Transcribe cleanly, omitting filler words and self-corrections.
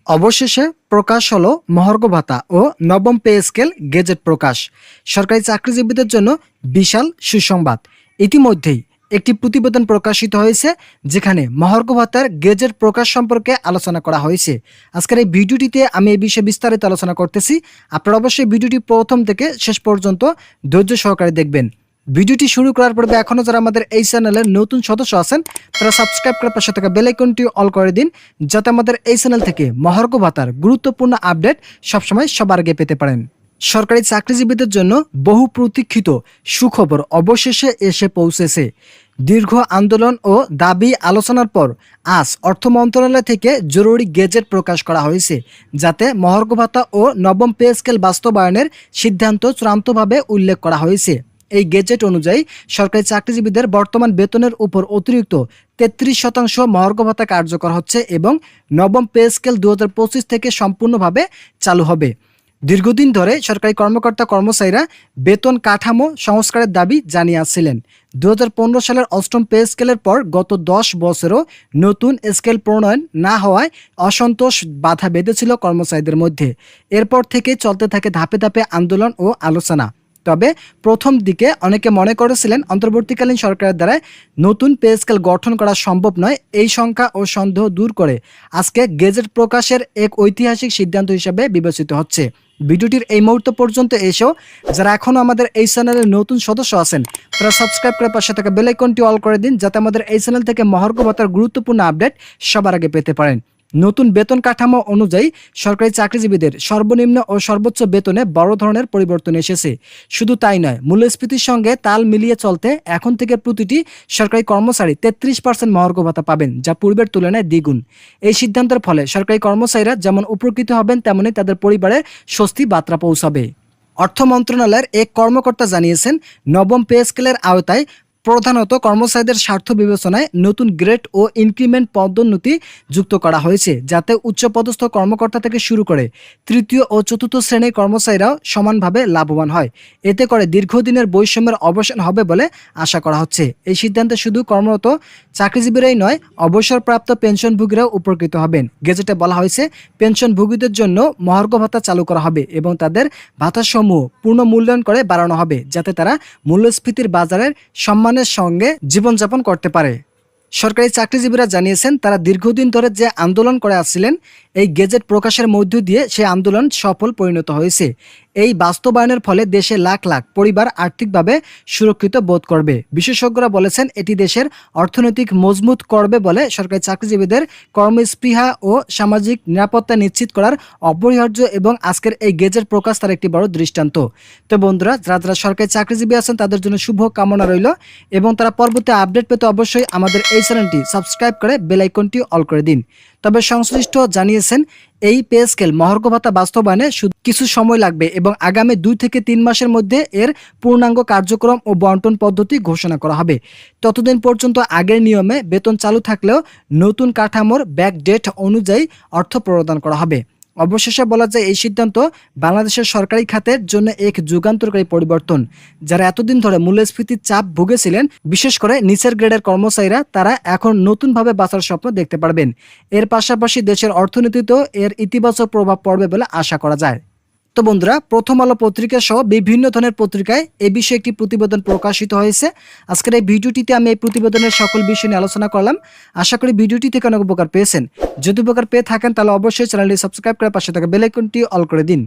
অবশেষে প্রকাশ হলো মহার্ঘ ভাতা ও নবম পে স্কেল গেজেট প্রকাশ। সরকারি চাকরিজীবীদের জন্য বিশাল সুসংবাদ। ইতিমধ্যেই একটি প্রতিবেদন প্রকাশিত হয়েছে যেখানে মহার্ঘ ভাতার গেজেট প্রকাশ সম্পর্কে আলোচনা করা হয়েছে। আজকের এই ভিডিওটিতে আমি এই বিষয়ে বিস্তারিত আলোচনা করতেছি। আপনারা অবশ্যই ভিডিওটি প্রথম থেকে শেষ পর্যন্ত ধৈর্য সহকারে দেখবেন। ভিডিওটি শুরু করার পূর্বে এখনও যারা আমাদের এই চ্যানেলের নতুন সদস্য আছেন তারা সাবস্ক্রাইব করে পাশে থাকা বেল আইকনটি অল করে দিন, যাতে আমাদের এই চ্যানেল থেকে মহার্ঘ ভাতার গুরুত্বপূর্ণ আপডেট সবসময় সবার আগে পেতে পারেন। সরকারি চাকরিজীবীদের জন্য বহু প্রতীক্ষিত সুখবর অবশেষে এসে পৌঁছেছে। দীর্ঘ আন্দোলন ও দাবি আলোচনার পর আজ অর্থ মন্ত্রণালয় থেকে জরুরি গেজেট প্রকাশ করা হয়েছে, যাতে মহার্ঘ ভাতা ও নবম পে স্কেল বাস্তবায়নের সিদ্ধান্ত চূড়ান্তভাবে উল্লেখ করা হয়েছে। এই গেজেট অনুযায়ী সরকারি চাকরিজীবীদের বর্তমান বেতনের উপর অতিরিক্ত 33% মহার্ঘ ভাতা কার্যকর হচ্ছে এবং নবম পে স্কেল 2025 থেকে সম্পূর্ণভাবে চালু হবে। দীর্ঘদিন ধরে সরকারি কর্মকর্তা কর্মচারীরা বেতন কাঠামো সংস্কারের দাবি জানিয়ে আসছিলেন। 2015 সালের অষ্টম পে স্কেলের পর গত 10 বছরও নতুন স্কেল প্রণয়ন না হওয়ায় অসন্তোষ বাধা বেঁধেছিল কর্মচারীদের মধ্যে। এরপর থেকে চলতে থাকে ধাপে ধাপে আন্দোলন ও আলোচনা। তবে প্রথম দিকে অনেকে মনে করেছিলেন অন্তর্বর্তীকালীন সরকারের দ্বারা নতুন পে স্কেল গঠন করা সম্ভব নয়। এই শঙ্কা ও সন্দেহ দূর করে আজকে গেজেট প্রকাশের এক ঐতিহাসিক সিদ্ধান্ত হিসেবে বিবেচিত হচ্ছে। ভিডিওটির এই মুহূর্ত পর্যন্ত এসেও যারা এখনও আমাদের এই চ্যানেলের নতুন সদস্য আছেন তারা সাবস্ক্রাইব করে পাশে থাকা বেল আইকনটি অল করে দিন, যাতে আমাদের এই চ্যানেল থেকে মহার্ঘ ভাতার গুরুত্বপূর্ণ আপডেট সবার আগে পেতে পারেন। নতুন বেতন কাঠামো অনুযায়ী সরকারি চাকরিজীবীদের সর্বনিম্ন ও সর্বোচ্চ বেতনে বড় ধরনের পরিবর্তন এসেছে। শুধু তাই নয়, মূল্যস্ফীতির সঙ্গে তাল মিলিয়ে চলতে এখন থেকে প্রতিটি সরকারি কর্মচারী 33% মহার্ঘ ভাতা পাবেন, যা পূর্বের তুলনায় দ্বিগুণ। এই সিদ্ধান্তের ফলে সরকারি কর্মচারীরা যেমন উপকৃত হবেন, তেমনি তাদের পরিবারের স্বস্তি বার্তা পৌঁছাবে। অর্থ মন্ত্রণালয়ের এক কর্মকর্তা জানিয়েছেন, নবম পে স্কেলের আওতায় প্রধানত কর্মচারীদের স্বার্থ বিবেচনায় নতুন গ্রেড ও ইনক্রিমেন্ট পদোন্নতি যুক্ত করা হয়েছে, যাতে উচ্চপদস্থ কর্মকর্তা থেকে শুরু করে তৃতীয় ও চতুর্থ শ্রেণীর কর্মচারীরাও সমানভাবে লাভবান হয়। এতে করে দীর্ঘদিনের বৈষম্যের অবসান হবে বলে আশা করা হচ্ছে। এই সিদ্ধান্তে শুধু কর্মরত চাকরিজীবীরাই নয়, অবসরপ্রাপ্ত পেনশনভোগীরাও উপকৃত হবেন। গেজেটে বলা হয়েছে, পেনশনভোগীদের জন্য মহার্ঘ ভাতা চালু করা হবে এবং তাদের ভাতাসমূহ পূর্ণ মূল্যায়ন করে বাড়ানো হবে, যাতে তারা মূল্যস্ফীতির বাজারের সম্মানের সঙ্গে জীবনযাপন করতে পারে। সরকারি চাকরিজীবীরা জানিয়েছেন, তারা দীর্ঘদিন ধরে যে আন্দোলন করে আসছিলেন, এই গেজেট প্রকাশের মধ্য দিয়ে সেই আন্দোলন সফল পরিণত হয়েছে। এই বাস্তবায়নের ফলে দেশে লাখ লাখ পরিবার আর্থিকভাবে সুরক্ষিত বোধ করবে। বিশেষজ্ঞরা বলেছেন, এটি দেশের অর্থনৈতিক মজবুত করবে বলে সরকারি চাকরিজীবীদের কর্মস্পৃহা ও সামাজিক নিরাপত্তা নিশ্চিত করার অপরিহার্য এবং আজকের এই গেজেট প্রকাশ তার একটি বড় দৃষ্টান্ত। তো বন্ধুরা, যারা যারা সরকারি চাকরিজীবী আছেন তাদের জন্য শুভ কামনা রইল এবং তারা পরবর্তী আপডেট পেতে অবশ্যই আমাদের এই চ্যানেলটি সাবস্ক্রাইব করে বেল আইকনটি অল করে দিন। তবে সংশ্লিষ্ট জানিয়েছেন, এই পে স্কেল মহার্ঘ ভাতা বাস্তবায়নে শুধু কিছু সময় লাগবে এবং আগামী 2 থেকে 3 মাসের মধ্যে এর পূর্ণাঙ্গ কার্যক্রম ও বন্টন পদ্ধতি ঘোষণা করা হবে। ততদিন পর্যন্ত আগের নিয়মে বেতন চালু থাকলেও নতুন কাঠামোর ব্যাক ডেট অনুযায়ী অর্থ প্রদান করা হবে। অবশেষে বলা যায়, এই সিদ্ধান্ত বাংলাদেশের সরকারি খাতের জন্য এক যুগান্তকারী পরিবর্তন। যারা এতদিন ধরে মূল্যস্ফীতির চাপ ভুগেছিলেন, বিশেষ করে নিচের গ্রেডের কর্মচারীরা, তারা এখন নতুনভাবে বাঁচার স্বপ্ন দেখতে পারবেন। এর পাশাপাশি দেশের অর্থনীতিতেও এর ইতিবাচক প্রভাব পড়বে বলে আশা করা যায়। তো বন্ধুরা, প্রথম আলো পত্রিকা সহ বিভিন্ন ধরনের পত্রিকায় এই বিষয়ে একটি প্রতিবেদন প্রকাশিত হয়েছে। আজকের এই ভিডিওটিতে আমি এই প্রতিবেদনের সকল বিষয় নিয়ে আলোচনা করলাম। আশা করি ভিডিওটি থেকে অনেক উপকার পেয়েছেন। যদি উপকার পেয়ে থাকেন তাহলে অবশ্যই চ্যানেলটি সাবস্ক্রাইব করে পাশে থাকা বেল আইকনটি অল করে দিন।